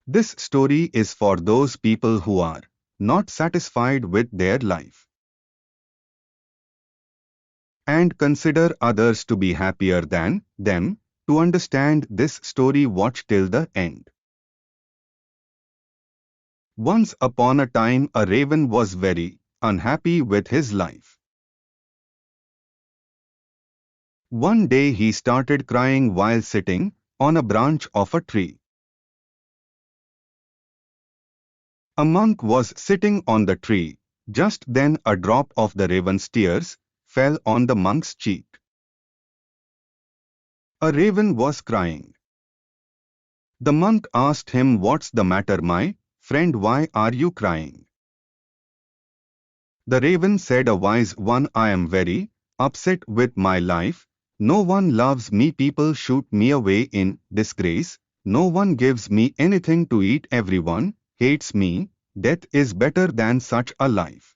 This story is for those people who are not satisfied with their life and consider others to be happier than them. To understand this story, watch till the end. Once upon a time, a raven was very unhappy with his life. One day he started crying while sitting on a branch of a tree. A monk was sitting on the tree. Just then a drop of the raven's tears fell on the monk's cheek. A raven was crying. The monk asked him, "What's the matter, my friend? Why are you crying?" The raven said, "A wise one, I am very upset with my life. No one loves me, people shoot me away in disgrace. No one gives me anything to eat, everyone hates me. Death is better than such a life."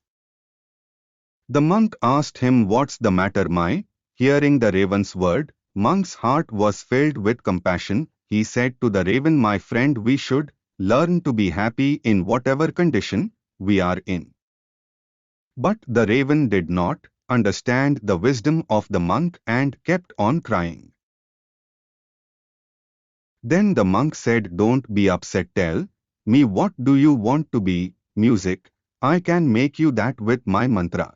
The monk asked him, "What's the matter, my?" Hearing the raven's word, monk's heart was filled with compassion. He said to the raven, "My friend, we should learn to be happy in whatever condition we are in." But the raven did not understand the wisdom of the monk and kept on crying. Then the monk said, "Don't be upset, tell me, what do you want to be?" "Music. I can make you that with my mantra."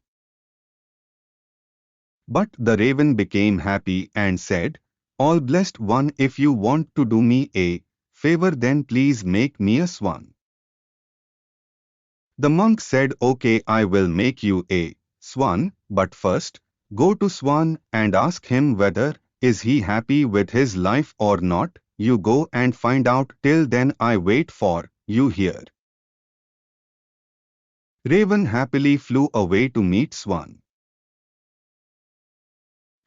But the raven became happy and said, "All blessed one, if you want to do me a favor, then please make me a swan." The monk said, "Okay, I will make you a swan, but first, go to Swan and ask him whether is he happy with his life or not. You go and find out. Till then I wait for you here." Raven happily flew away to meet Swan.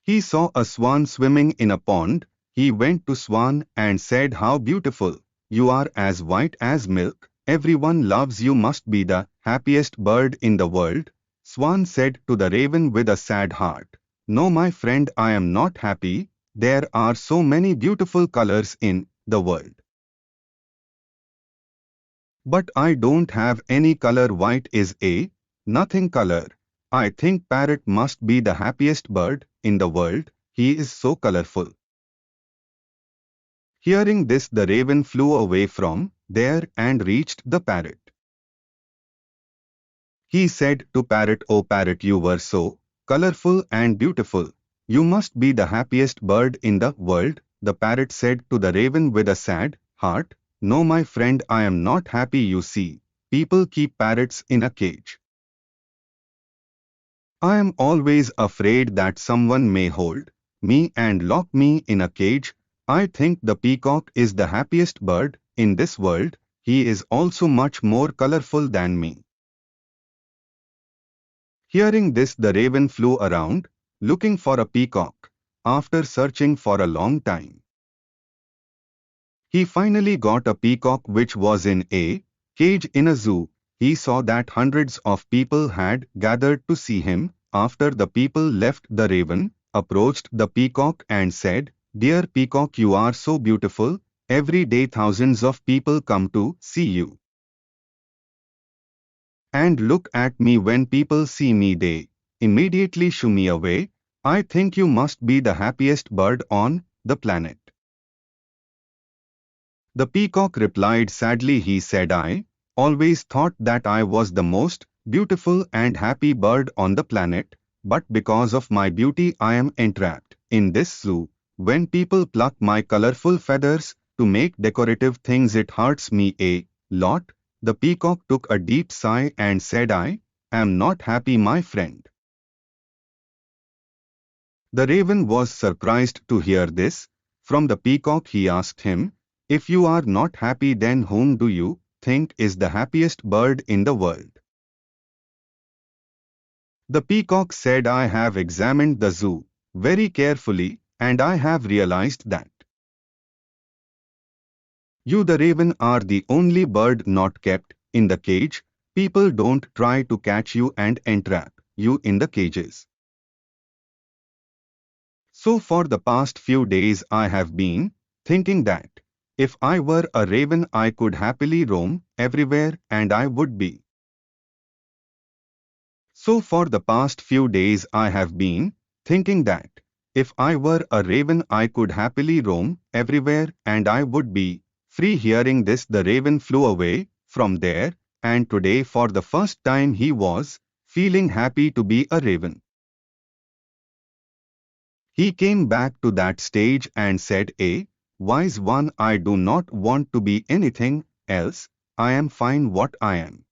He saw a swan swimming in a pond. He went to Swan and said, "How beautiful you are, as white as milk. Everyone loves you, must be the happiest bird in the world." Swan said to the raven with a sad heart, "No, my friend, I am not happy. There are so many beautiful colors in the world, but I don't have any color. White is a nothing color. I think parrot must be the happiest bird in the world. He is so colorful." Hearing this, the raven flew away from there and reached the parrot. He said to parrot, "Oh parrot, you were so colorful and beautiful. You must be the happiest bird in the world." The parrot said to the raven with a sad heart, "No, my friend, I am not happy. You see, people keep parrots in a cage. I am always afraid that someone may hold me and lock me in a cage. I think the peacock is the happiest bird in this world. He is also much more colorful than me." Hearing this, the raven flew around, looking for a peacock. After searching for a long time, he finally got a peacock which was in a cage in a zoo. He saw that hundreds of people had gathered to see him. After the people left, the raven approached the peacock and said, "Dear peacock, you are so beautiful. Every day thousands of people come to see you. And look at me, when people see me they immediately shoo me away. I think you must be the happiest bird on the planet." The peacock replied sadly. He said, "I always thought that I was the most beautiful and happy bird on the planet, but because of my beauty I am entrapped in this zoo. When people pluck my colorful feathers to make decorative things, it hurts me a lot." The peacock took a deep sigh and said, "I am not happy, my friend." The raven was surprised to hear this from the peacock. He asked him, "If you are not happy, then whom do you think is the happiest bird in the world?" The peacock said, "I have examined the zoo very carefully, and I have realized that you, the raven, are the only bird not kept in the cage. People don't try to catch you and entrap you in the cages. So for the past few days I have been thinking that If I were a raven, I could happily roam everywhere and I would be. So for the past few days I have been thinking that if I were a raven I could happily roam everywhere and I would be free. Hearing this, the raven flew away from there, and today for the first time he was feeling happy to be a raven. He came back to that stage and said, wise one, I do not want to be anything else. I am fine what I am.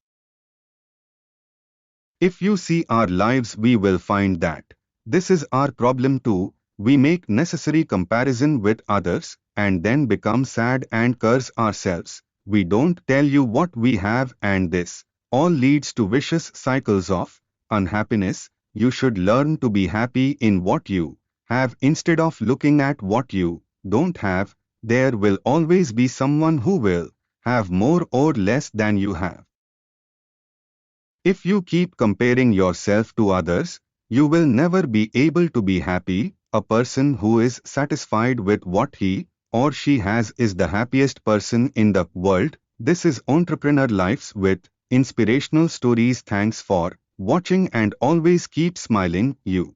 If you see our lives, we will find that this is our problem too. We make necessary comparison with others and then become sad and curse ourselves. We don't tell you what we have, and this all leads to vicious cycles of unhappiness. You should learn to be happy in what you have instead of looking at what you don't have. There will always be someone who will have more or less than you have. If you keep comparing yourself to others, you will never be able to be happy. A person who is satisfied with what he or she has is the happiest person in the world. This is Entrepreneur Lives with inspirational stories. Thanks for watching and always keep smiling. You.